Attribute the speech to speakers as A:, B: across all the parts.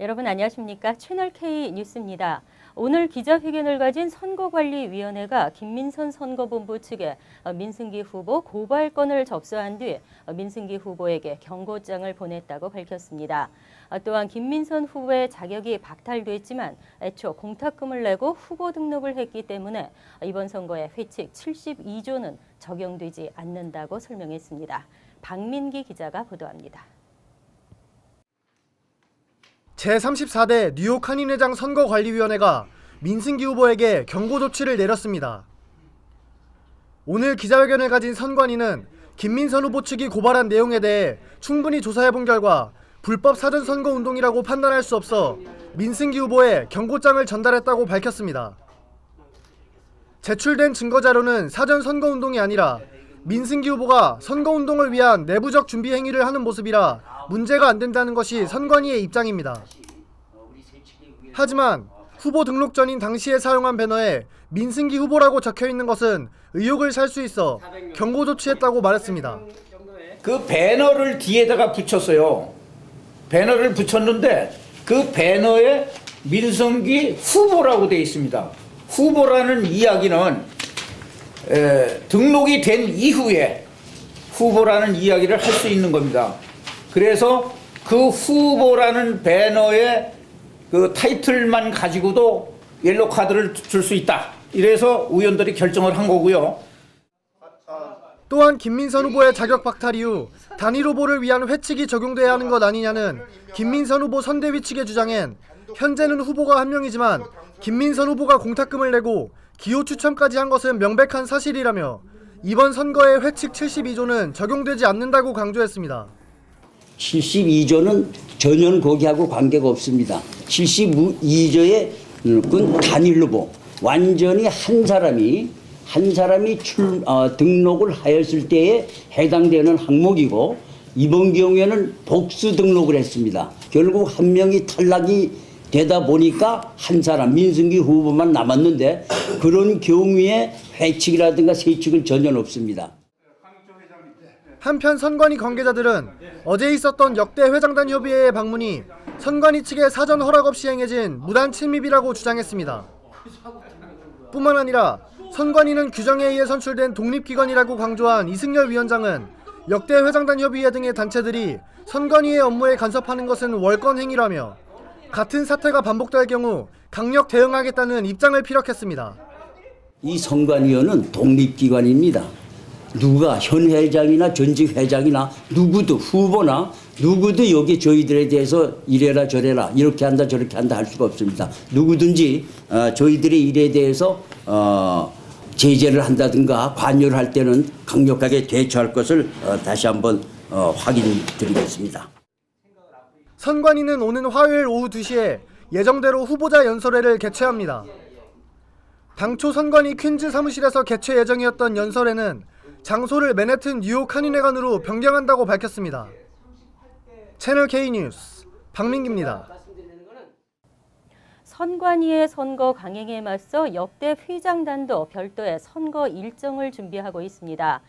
A: 여러분 안녕하십니까? 채널 K 뉴스입니다. 오늘 기자회견을 가진 선거관리위원회가 김민선 선거본부 측에 민승기 후보 고발건을 접수한 뒤 민승기 후보에게 경고장을 보냈다고 밝혔습니다. 또한 김민선 후보의 자격이 박탈됐지만 애초 공탁금을 내고 후보 등록을 했기 때문에 이번 선거에 회칙 72조는 적용되지 않는다고 설명했습니다. 박민기 기자가 보도합니다.
B: 제34대 뉴욕 한인회장 선거관리위원회가 민승기 후보에게 경고 조치를 내렸습니다. 오늘 기자회견을 가진 선관위는 김민선 후보 측이 고발한 내용에 대해 충분히 조사해본 결과 불법 사전선거운동이라고 판단할 수 없어 민승기 후보에 경고장을 전달했다고 밝혔습니다. 제출된 증거자료는 사전선거운동이 아니라 민승기 후보가 선거운동을 위한 내부적 준비 행위를 하는 모습이라 문제가 안 된다는 것이 선관위의 입장입니다. 하지만 후보 등록 전인 당시에 사용한 배너에 민승기 후보라고 적혀있는 것은 의혹을 살 수 있어 경고 조치했다고 말했습니다.
C: 그 배너를 뒤에다가 붙였어요. 배너를 붙였는데 그 배너에 민승기 후보라고 되어 있습니다. 후보라는 이야기는 등록이 된 이후에 후보라는 이야기를 할 수 있는 겁니다. 그래서 그 후보라는 배너의 그 타이틀만 가지고도 옐로 카드를 줄 수 있다. 이래서 의원들이 결정을 한 거고요.
B: 또한 김민선 후보의 자격 박탈 이후 단일 후보를 위한 회칙이 적용돼야 하는 것 아니냐는 김민선 후보 선대위 측의 주장엔 현재는 후보가 한 명이지만 김민선 후보가 공탁금을 내고 기호 추첨까지 한 것은 명백한 사실이라며 이번 선거의 회칙 72조는 적용되지 않는다고 강조했습니다.
D: 72조는 전혀 거기하고 관계가 없습니다. 72조의 그 단일 후보, 완전히 한 사람이 등록을 하였을 때에 해당되는 항목이고 이번 경우에는 복수 등록을 했습니다. 결국 한 명이 탈락이 되다 보니까 한 사람 민승기 후보만 남았는데 그런 경우에 회칙이라든가 세칙은 전혀 없습니다.
B: 한편 선관위 관계자들은 어제 있었던 역대 회장단 협의회의 방문이 선관위 측의 사전 허락 없이 행해진 무단 침입이라고 주장했습니다. 뿐만 아니라 선관위는 규정에 의해 선출된 독립기관이라고 강조한 이승열 위원장은 역대 회장단 협의회 등의 단체들이 선관위의 업무에 간섭하는 것은 월권 행위라며 같은 사태가 반복될 경우 강력 대응하겠다는 입장을 피력했습니다.
D: 이 선관위원회는 독립기관입니다. 누가 현 회장이나 전직 회장이나 누구도 후보나 누구도 여기 저희들에 대해서 이래라 저래라 이렇게 한다 저렇게 한다 할 수가 없습니다. 누구든지 저희들의 일에 대해서 제재를 한다든가 관여를 할 때는 강력하게 대처할 것을 다시 한번 확인드리겠습니다.
B: 선관위는 오는 화요일 오후 2시에 예정대로 후보자 연설회를 개최합니다. 당초 선관위 퀸즈 사무실에서 개최 예정이었던 연설회는 장소를 맨해튼 뉴욕 한인회관으로 변경한다고 밝혔습니다. 채널 K 뉴스 박민기입니다.
A: 선관위의 선거 강행에 맞서 역대 회장단도 별도의 선거 일정을 준비하고 있습니다.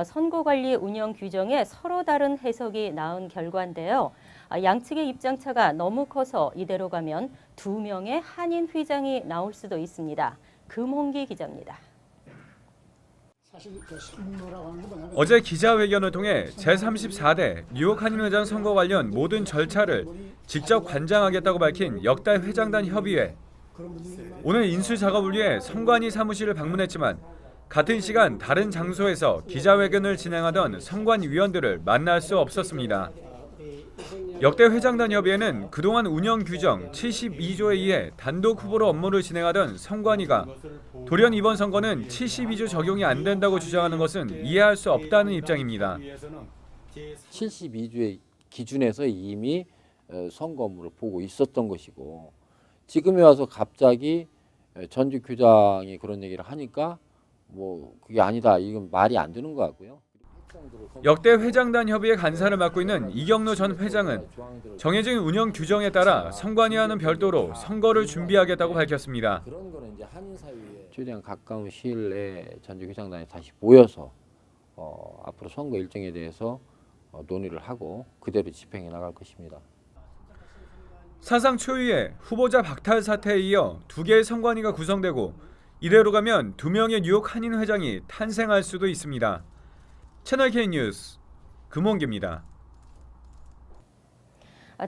A: 선거관리 운영 규정에 서로 다른 해석이 나온 결과인데요. 양측의 입장차가 너무 커서 이대로 가면 2명의 한인 회장이 나올 수도 있습니다. 금홍기 기자입니다.
E: 어제 기자회견을 통해 제34대 뉴욕 한인회장 선거 관련 모든 절차를 직접 관장하겠다고 밝힌 역대 회장단 협의회. 오늘 인수 작업을 위해 선관위 사무실을 방문했지만 같은 시간 다른 장소에서 기자회견을 진행하던 선관위원들을 만날 수 없었습니다. 역대 회장단 협의회는 그동안 운영 규정 72조에 의해 단독 후보로 업무를 진행하던 선관위가 돌연 이번 선거는 72조 적용이 안 된다고 주장하는 것은 이해할 수 없다는 입장입니다.
F: 72조의 기준에서 이미 선거 업무를 보고 있었던 것이고 지금에 와서 갑자기 전직 규장이 그런 얘기를 하니까 뭐 그게 아니다. 이건 말이 안 되는 것 같고요.
E: 역대 회장단 협의회 간사를 맡고 있는 이경로 전 회장은 정해진 운영 규정에 따라 선관위와는 별도로 선거를 준비하겠다고 밝혔습니다.
F: 최대한 가까운 시일 내에 전직 회장단이 다시 모여서 앞으로 선거 일정에 대해서 논의를 하고 그대로 집행해 나갈 것입니다.
E: 사상 초유의 후보자 박탈 사태에 이어 2개의 선관위가 구성되고 이대로 가면 2명의 뉴욕 한인 회장이 탄생할 수도 있습니다. 채널K 뉴스 금원기입니다.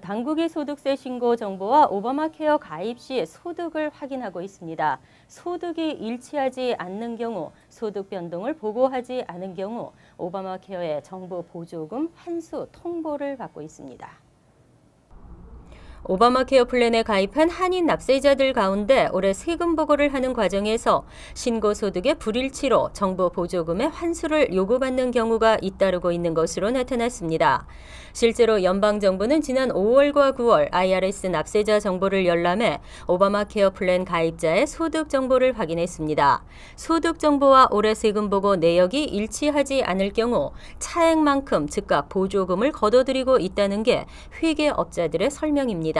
A: 당국이 소득세 신고 정보와 오바마 케어 가입 시 소득을 확인하고 있습니다. 소득이 일치하지 않는 경우, 소득 변동을 보고하지 않은 경우 오바마 케어의 정부 보조금 환수 통보를 받고 있습니다. 오바마 케어 플랜에 가입한 한인 납세자들 가운데 올해 세금 보고를 하는 과정에서 신고 소득의 불일치로 정부 보조금의 환수를 요구받는 경우가 잇따르고 있는 것으로 나타났습니다. 실제로 연방정부는 지난 5월과 9월 IRS 납세자 정보를 열람해 오바마 케어 플랜 가입자의 소득 정보를 확인했습니다. 소득 정보와 올해 세금 보고 내역이 일치하지 않을 경우 차액만큼 즉각 보조금을 거둬들이고 있다는 게 회계업자들의 설명입니다.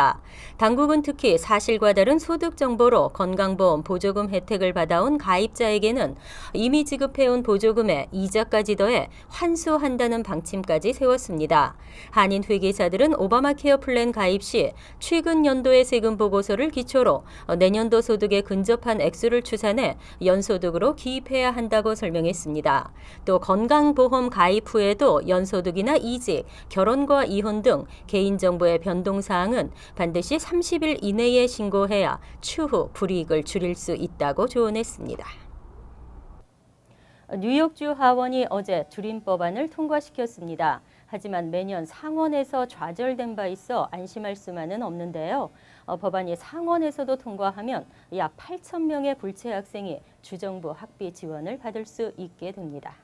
A: 당국은 특히 사실과 다른 소득 정보로 건강보험 보조금 혜택을 받아온 가입자에게는 이미 지급해온 보조금에 이자까지 더해 환수한다는 방침까지 세웠습니다. 한인 회계사들은 오바마 케어 플랜 가입 시 최근 연도의 세금 보고서를 기초로 내년도 소득에 근접한 액수를 추산해 연소득으로 기입해야 한다고 설명했습니다. 또 건강보험 가입 후에도 연소득이나 이직, 결혼과 이혼 등 개인정보의 변동사항은 반드시 30일 이내에 신고해야 추후 불이익을 줄일 수 있다고 조언했습니다. 뉴욕주 하원이 어제 드림 법안을 통과시켰습니다. 하지만 매년 상원에서 좌절된 바 있어 안심할 수만은 없는데요. 법안이 상원에서도 통과하면 약 8,000명의 불체 학생이 주정부 학비 지원을 받을 수 있게 됩니다.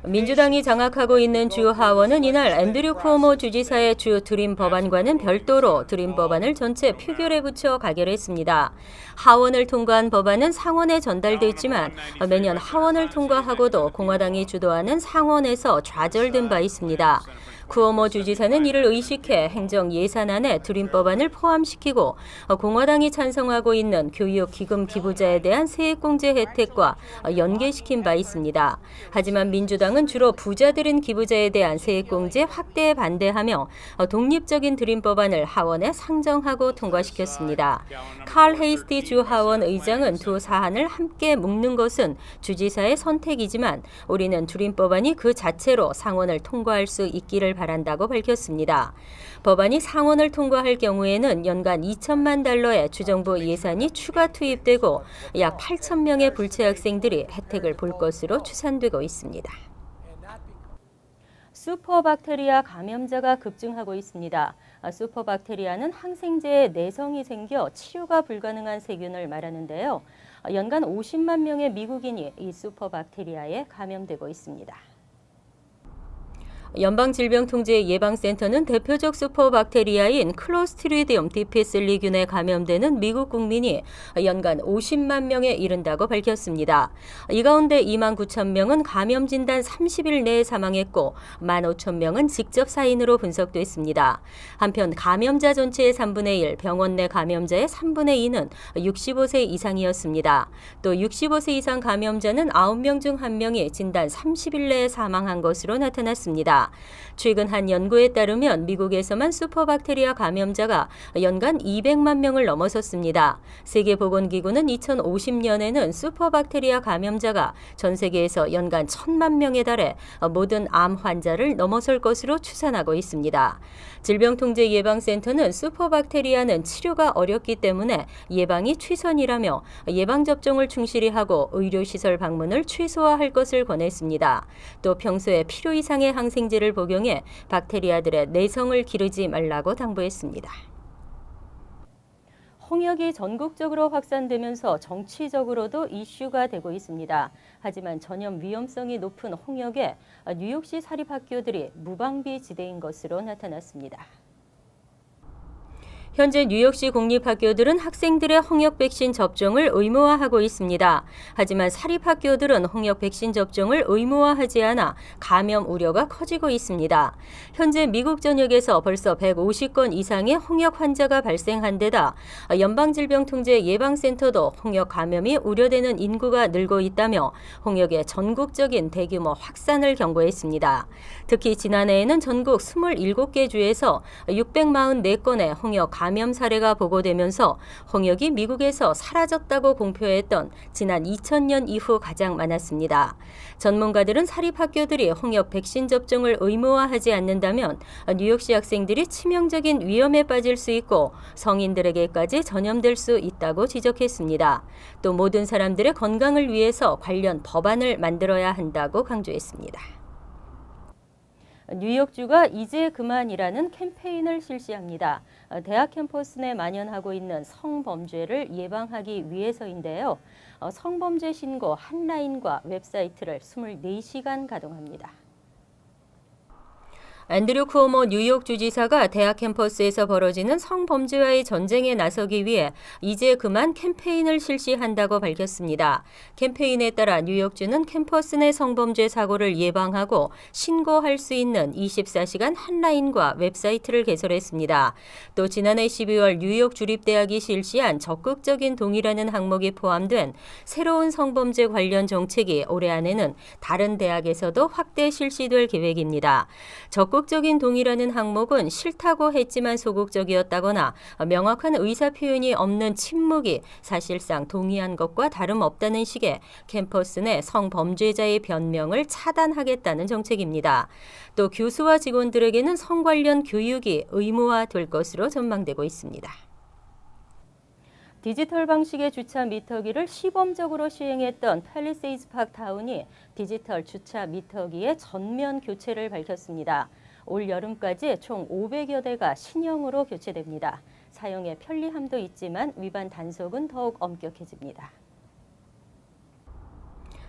A: 민주당이 장악하고 있는 주 하원은 이날 앤드류 쿠오모 주지사의 주 드림 법안과는 별도로 드림 법안을 전체 표결에 붙여 가결했습니다. 하원을 통과한 법안은 상원에 전달됐지만 매년 하원을 통과하고도 공화당이 주도하는 상원에서 좌절된 바 있습니다. 쿠오모 주지사는 이를 의식해 행정 예산안에 드림 법안을 포함시키고 공화당이 찬성하고 있는 교육기금 기부자에 대한 세액공제 혜택과 연계시킨 바 있습니다. 하지만 민주당은 주로 부자들인 기부자에 대한 세액공제 확대에 반대하며 독립적인 드림 법안을 하원에 상정하고 통과시켰습니다. 칼 헤이스티 주 하원 의장은 두 사안을 함께 묶는 것은 주지사의 선택이지만 우리는 드림 법안이 그 자체로 상원을 통과할 수 있기를 바란다고 밝혔습니다. 법안이 상원을 통과할 경우에는 연간 2천만 달러의 주정부 예산이 추가 투입되고 약 8,000명의 불체 학생들이 혜택을 볼 것으로 추산되고 있습니다. 슈퍼박테리아 감염자가 급증하고 있습니다. 슈퍼박테리아는 항생제에 내성이 생겨 치료가 불가능한 세균을 말하는데요. 연간 50만 명의 미국인이 이 슈퍼박테리아에 감염되고 있습니다. 연방질병통제예방센터는 대표적 슈퍼박테리아인 클로스트리디움 디피실리균에 감염되는 미국 국민이 연간 50만 명에 이른다고 밝혔습니다. 이 가운데 2만 9천 명은 감염 진단 30일 내에 사망했고 1만 5천 명은 직접 사인으로 분석됐습니다. 한편 감염자 전체의 3분의 1, 병원 내 감염자의 3분의 2는 65세 이상이었습니다. 또 65세 이상 감염자는 9명 중 1명이 진단 30일 내에 사망한 것으로 나타났습니다. 최근 한 연구에 따르면 미국에서만 슈퍼박테리아 감염자가 연간 200만 명을 넘어섰습니다. 세계보건기구는 2050년에는 슈퍼박테리아 감염자가 전 세계에서 연간 1,000만 명에 달해 모든 암 환자를 넘어설 것으로 추산하고 있습니다. 질병통제예방센터는 슈퍼박테리아는 치료가 어렵기 때문에 예방이 최선이라며 예방접종을 충실히 하고 의료시설 방문을 최소화할 것을 권했습니다. 또 평소에 필요 이상의 항생제를 복용해 박테리아들의 내성을 기르지 말라고 당부했습니다. 홍역이 전국적으로 확산되면서 정치적으로도 이슈가 되고 있습니다. 하지만 전염 위험성이 높은 홍역에 뉴욕시 사립학교들이 무방비 지대인 것으로 나타났습니다. 현재 뉴욕시 공립학교들은 학생들의 홍역 백신 접종을 의무화하고 있습니다. 하지만 사립학교들은 홍역 백신 접종을 의무화하지 않아 감염 우려가 커지고 있습니다. 현재 미국 전역에서 벌써 150건 이상의 홍역 환자가 발생한 데다 연방질병통제예방센터도 홍역 감염이 우려되는 인구가 늘고 있다며 홍역의 전국적인 대규모 확산을 경고했습니다. 특히 지난해에는 전국 27개 주에서 644건의 홍역 감염 사례가 보고되면서 홍역이 미국에서 사라졌다고 공표했던 지난 2000년 이후 가장 많았습니다. 전문가들은 사립학교들이 홍역 백신 접종을 의무화하지 않는다면 뉴욕시 학생들이 치명적인 위험에 빠질 수 있고 성인들에게까지 전염될 수 있다고 지적했습니다. 또 모든 사람들의 건강을 위해서 관련 법안을 만들어야 한다고 강조했습니다. 뉴욕주가 이제 그만이라는 캠페인을 실시합니다. 대학 캠퍼스 내 만연하고 있는 성범죄를 예방하기 위해서인데요. 성범죄 신고 핫라인과 웹사이트를 24시간 가동합니다. 앤드류 쿠오모 뉴욕 주지사가 대학 캠퍼스에서 벌어지는 성범죄와의 전쟁에 나서기 위해 이제 그만 캠페인을 실시한다고 밝혔습니다. 캠페인에 따라 뉴욕주는 캠퍼스 내 성범죄 사고를 예방하고 신고할 수 있는 24시간 핫라인과 웹사이트를 개설했습니다. 또 지난해 12월 뉴욕 주립대학이 실시한 적극적인 동의라는 항목이 포함된 새로운 성범죄 관련 정책이 올해 안에는 다른 대학에서도 확대 실시될 계획입니다. 적극적인 동의라는 항목은 싫다고 했지만 소극적이었다거나 명확한 의사표현이 없는 침묵이 사실상 동의한 것과 다름없다는 식의 캠퍼스 내 성범죄자의 변명을 차단하겠다는 정책입니다. 또 교수와 직원들에게는 성 관련 교육이 의무화될 것으로 전망되고 있습니다. 디지털 방식의 주차 미터기를 시범적으로 시행했던 팰리세이드 파크 타운이 디지털 주차 미터기의 전면 교체를 밝혔습니다. 올 여름까지 총 500여 대가 신형으로 교체됩니다. 사용의 편리함도 있지만 위반 단속은 더욱 엄격해집니다.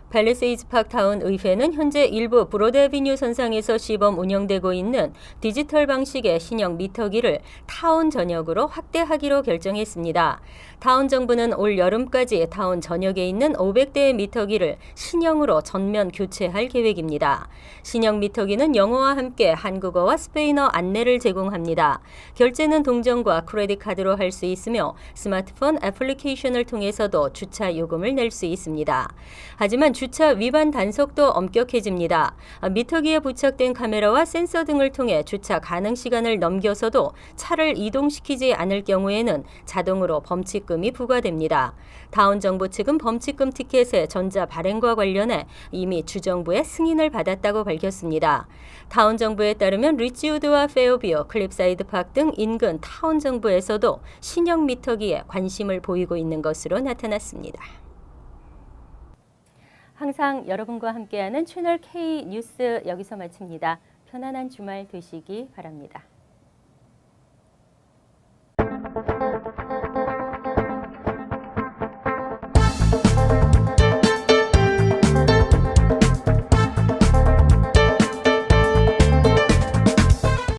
A: 팰리세이드 파크 타운 의회는 현재 일부 브로드 애비뉴 선상에서 시범 운영되고 있는 디지털 방식의 신형 미터기를 타운 전역으로 확대하기로 결정했습니다. 타운 정부는 올 여름까지 타운 전역에 있는 500대의 미터기를 신형으로 전면 교체할 계획입니다. 신형 미터기는 영어와 함께 한국어와 스페인어 안내를 제공합니다. 결제는 동전과 크레딧 카드로 할 수 있으며 스마트폰 애플리케이션을 통해서도 주차 요금을 낼 수 있습니다. 하지만 주차 위반 단속도 엄격해집니다. 미터기에 부착된 카메라와 센서 등을 통해 주차 가능 시간을 넘겨서도 차를 이동시키지 않을 경우에는 자동으로 범칙금이 부과됩니다. 타운 정부 측은 범칙금 티켓의 전자 발행과 관련해 이미 주정부의 승인을 받았다고 밝혔습니다. 타운 정부에 따르면 리치우드와 페어뷰, 클립사이드 파크 등 인근 타운 정부에서도 신형 미터기에 관심을 보이고 있는 것으로 나타났습니다. 항상 여러분과 함께하는 채널 K 뉴스 여기서 마칩니다. 편안한 주말 되시기 바랍니다.